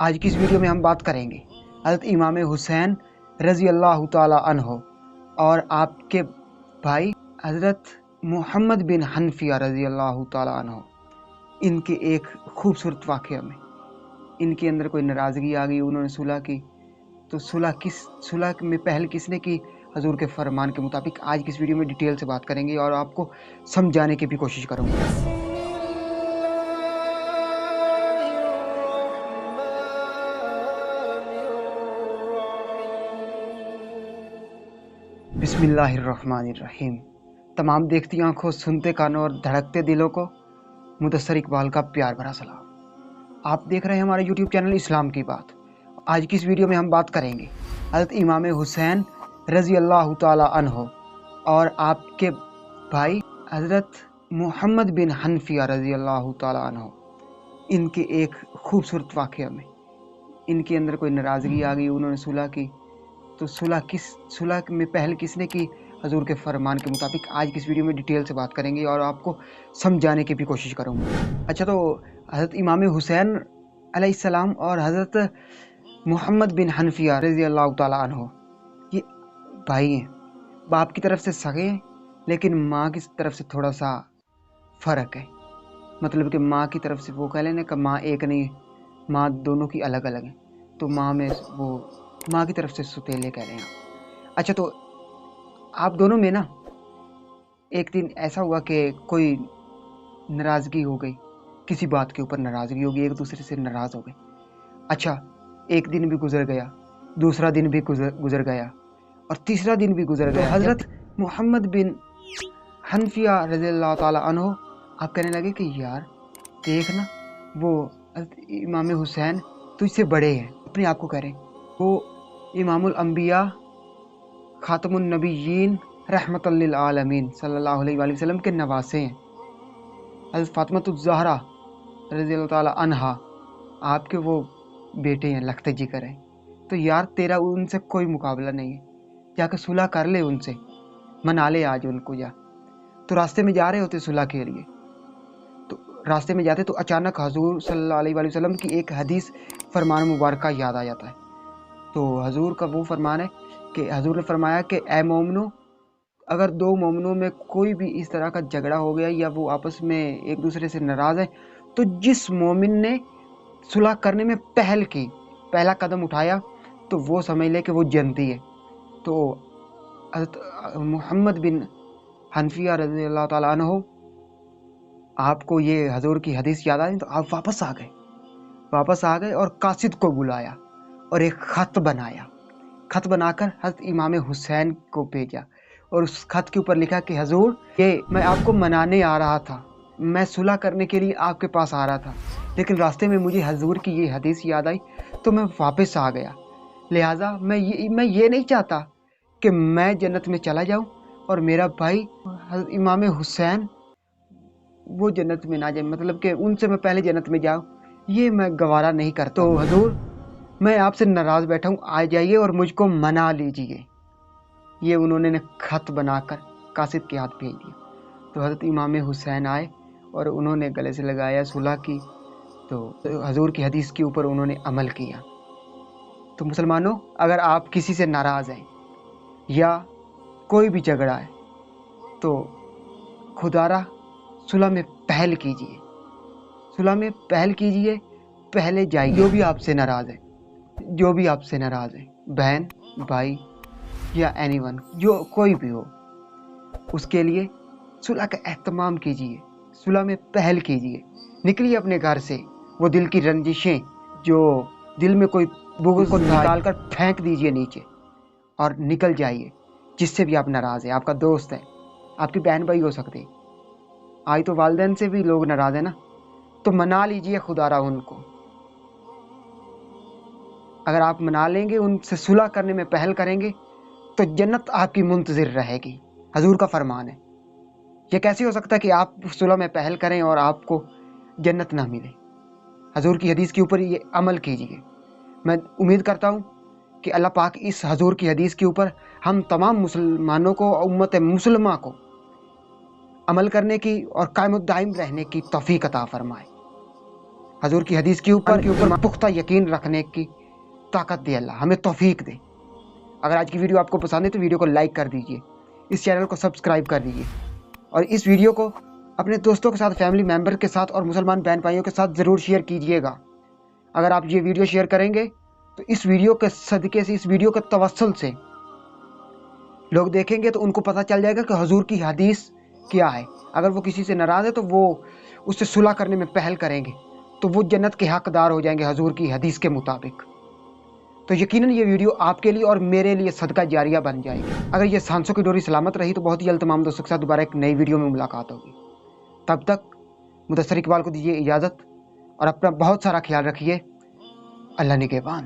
آج کی اس ویڈیو میں ہم بات کریں گے حضرت امام حسین رضی اللہ تعالی عنہ اور آپ کے بھائی حضرت محمد بن حنفیہ رضی اللہ تعالی عنہ، ان کے ایک خوبصورت واقعہ میں ان کے اندر کوئی ناراضگی آ گئی، انہوں نے صلح کی۔ تو صلح میں پہل کس نے کی؟ حضور کے فرمان کے مطابق۔ آج کی اس ویڈیو میں ڈیٹیل سے بات کریں گے اور آپ کو سمجھانے کی بھی کوشش کروں گا۔ بسم اللہ الرحمن الرحیم۔ تمام دیکھتی آنکھوں، سنتے کانوں اور دھڑکتے دلوں کو مدثر اقبال کا پیار بھرا سلام۔ آپ دیکھ رہے ہیں ہمارا یوٹیوب چینل اسلام کی بات۔ آج کی اس ویڈیو میں ہم بات کریں گے حضرت امام حسین رضی اللہ تعالی عنہ اور آپ کے بھائی حضرت محمد بن حنفیہ رضی اللہ تعالی عنہ، ان کے ایک خوبصورت واقعہ میں ان کے اندر کوئی ناراضگی آ گئی، انہوں نے صلح کی۔ تو صلح میں پہل کس نے کی؟ حضور کے فرمان کے مطابق۔ آج کی اس ویڈیو میں ڈیٹیل سے بات کریں گے اور آپ کو سمجھانے کی بھی کوشش کروں گا۔ اچھا، تو حضرت امام حسین علیہ السلام اور حضرت محمد بن حنفیہ رضی اللہ تعالی عنہ یہ بھائی ہیں، باپ کی طرف سے سگے ہیں، لیکن ماں کی طرف سے تھوڑا سا فرق ہے۔ مطلب کہ ماں کی طرف سے وہ کہہ لینا کہ ماں ایک نہیں ہے، ماں دونوں کی الگ الگ ہیں، تو ماں میں وہ ماں کی طرف سے ستیلے کہہ رہے ہیں۔ اچھا، تو آپ دونوں میں نا ایک دن ایسا ہوا کہ کوئی ناراضگی ہو گئی، کسی بات کے اوپر ناراضگی ہو گئی، ایک دوسرے سے ناراض ہو گئے۔ اچھا، ایک دن بھی گزر گیا، دوسرا دن بھی گزر گیا اور تیسرا دن بھی گزر گیا۔ حضرت محمد بن حنفیہ رضی اللہ تعالی عنہ آپ کہنے لگے کہ یار دیکھنا، وہ حضرت امام حسین تجھ سے بڑے ہیں، اپنے آپ کو کہہ رہے ہیں، وہ امام الانبیاء خاتم النبیین رحمت للعالمین صلی اللہ علیہ وآلہ وسلم کے نواسے ہیں۔ حضرت فاطمہ الزہرا رضی اللہ تعالی عنہا آپ کے وہ بیٹے ہیں، لخت جگر ہیں، تو یار تیرا ان سے کوئی مقابلہ نہیں ہے، جا کے صلح کر لے، ان سے منا لے آج ان کو جا۔ تو راستے میں جا رہے ہوتے صلح کے لیے، تو راستے میں جاتے تو اچانک حضور صلی اللہ علیہ وآلہ وسلم کی ایک حدیث فرمان مبارکہ یاد آ جاتا ہے۔ تو حضور کا وہ فرمان ہے کہ حضور نے فرمایا کہ اے مومنو، اگر دو مومنوں میں کوئی بھی اس طرح کا جھگڑا ہو گیا یا وہ آپس میں ایک دوسرے سے ناراض ہیں، تو جس مومن نے صلح کرنے میں پہل کی، پہلا قدم اٹھایا، تو وہ سمجھ لے کہ وہ جنتی ہے۔ تو حضرت محمد بن حنفیہ رضی اللہ تعالیٰ عنہ آپ کو یہ حضور کی حدیث یاد آئی، تو آپ واپس آ گئے اور قاصد کو بلایا اور ایک خط بنا کر حضرت امام حسین کو بھیجا، اور اس خط کے اوپر لکھا کہ حضور، یہ میں آپ کو منانے آ رہا تھا، میں صلح کرنے کے لیے آپ کے پاس آ رہا تھا، لیکن راستے میں مجھے حضور کی یہ حدیث یاد آئی تو میں واپس آ گیا۔ لہٰذا میں یہ نہیں چاہتا کہ میں جنت میں چلا جاؤں اور میرا بھائی حضرت امام حسین وہ جنت میں نہ جائے، مطلب کہ ان سے میں پہلے جنت میں جاؤں، یہ میں گوارا نہیں کرتا۔ تو حضور، میں آپ سے ناراض بیٹھا ہوں، آ جائیے اور مجھ کو منا لیجئے۔ یہ انہوں نے خط بنا کر قاصد کے ہاتھ بھیج دیا۔ تو حضرت امام حسین آئے اور انہوں نے گلے سے لگایا، صلح کی، تو حضور کی حدیث کے اوپر انہوں نے عمل کیا۔ تو مسلمانوں، اگر آپ کسی سے ناراض ہیں یا کوئی بھی جھگڑا ہے تو خدا را صلح میں پہل کیجئے، پہلے جائیے۔ جو بھی آپ سے ناراض ہے، بہن، بھائی یا اینی ون، جو کوئی بھی ہو، اس کے لیے صلح کا اہتمام کیجئے، صلح میں پہل کیجئے۔ نکلیے اپنے گھر سے، وہ دل کی رنجشیں، جو دل میں کوئی بغض کو نکال کر پھینک دیجئے نیچے اور نکل جائیے۔ جس سے بھی آپ ناراض ہیں، آپ کا دوست ہے، آپ کی بہن بھائی ہو سکتے ہیں، آج تو والدین سے بھی لوگ ناراض ہیں نا، تو منا لیجئے خدا را ان کو۔ اگر آپ منا لیں گے، ان سے صلح کرنے میں پہل کریں گے، تو جنت آپ کی منتظر رہے گی۔ حضور کا فرمان ہے۔ یہ کیسے ہو سکتا ہے کہ آپ صلح میں پہل کریں اور آپ کو جنت نہ ملے؟ حضور کی حدیث کے اوپر یہ عمل کیجئے۔ میں امید کرتا ہوں کہ اللہ پاک اس حضور کی حدیث کے اوپر ہم تمام مسلمانوں کو، امت مسلمہ کو عمل کرنے کی اور قائم الدائم رہنے کی توفیق عطا فرمائے۔ حضور کی حدیث کے اوپر پختہ یقین رکھنے کی طاقت دے اللہ، ہمیں توفیق دے۔ اگر آج کی ویڈیو آپ کو پسند ہے تو ویڈیو کو لائک کر دیجئے، اس چینل کو سبسکرائب کر دیجئے، اور اس ویڈیو کو اپنے دوستوں کے ساتھ، فیملی ممبر کے ساتھ اور مسلمان بہن بھائیوں کے ساتھ ضرور شیئر کیجئے گا۔ اگر آپ یہ ویڈیو شیئر کریں گے تو اس ویڈیو کے صدقے سے، اس ویڈیو کے توسل سے لوگ دیکھیں گے تو ان کو پتہ چل جائے گا کہ حضور کی حدیث کیا ہے۔ اگر وہ کسی سے ناراض ہے تو وہ اس سے صلح کرنے میں پہل کریں گے، تو وہ جنت کے حقدار ہو جائیں گے حضور کی حدیث کے مطابق۔ تو یقیناً یہ ویڈیو آپ کے لیے اور میرے لیے صدقہ جاریہ بن جائے گی۔ اگر یہ سانسوں کی ڈوری سلامت رہی تو بہت ہی جلد تمام دوستوں کے ساتھ دوبارہ ایک نئی ویڈیو میں ملاقات ہوگی۔ تب تک مدثر اقبال کو دیجیے اجازت، اور اپنا بہت سارا خیال رکھیے۔ اللہ نگہبان۔